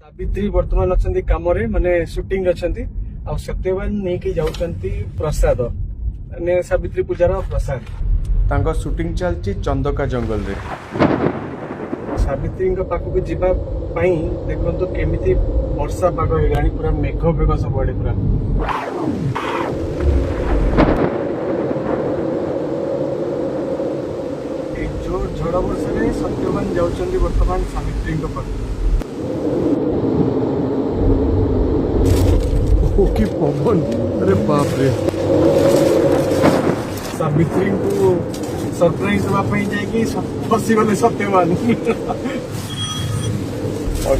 सावित्री वर्तमान अच्छा कम माने शूटिंग अच्छा आ सत्यवान नहीं कि जाउछंती प्रसाद माने सावित्री पूजार प्रसाद तांको शूटिंग चलची चंदका जंगल रे। सावित्री पाखक जीवा देखो तो केमिति वर्षा पाग हो पूरा मेघ फेघ सब आड़े पूरा जो झड़ वर्षा सत्यवान जाउछंती वर्तमान सावित्री पाखक की पवन अरे बाप रे सावित्री को सरप्राइज देवाई जाए फसी गले सत्यवान और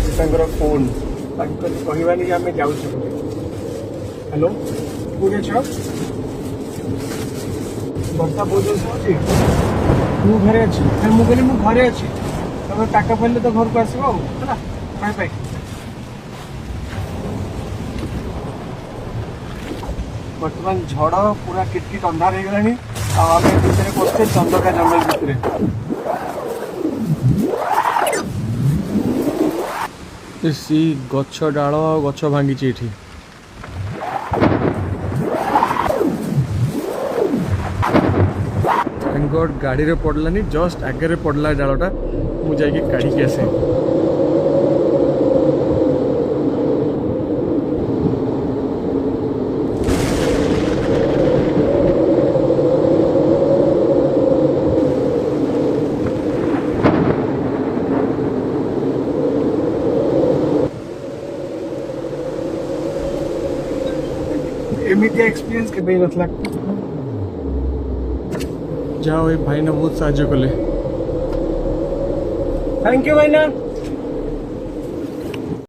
फोन कहवानी आम जाऊ हेलो कौन अच बर्षा बहुत जोर हूँ घरे अच्छी मुझे कहली घरे अच्छी तुम टाका पड़े तो घर को आसो है बाय बाय। बर्तमान झड़ पूरा किटकिट अंधार हो गला भितर पड़ते चंदका जंगल भितर सी गछ डाल गछ भांगी गाड़ी रे पड़लानी जस्ट आगे पड़ला डालटा मुझे काढ़ी आसे। एमती एक्सपीरियंस के नथला जाओ भाई ना बहुत साहाଯ୍य कले। थैंक यू भाई ना।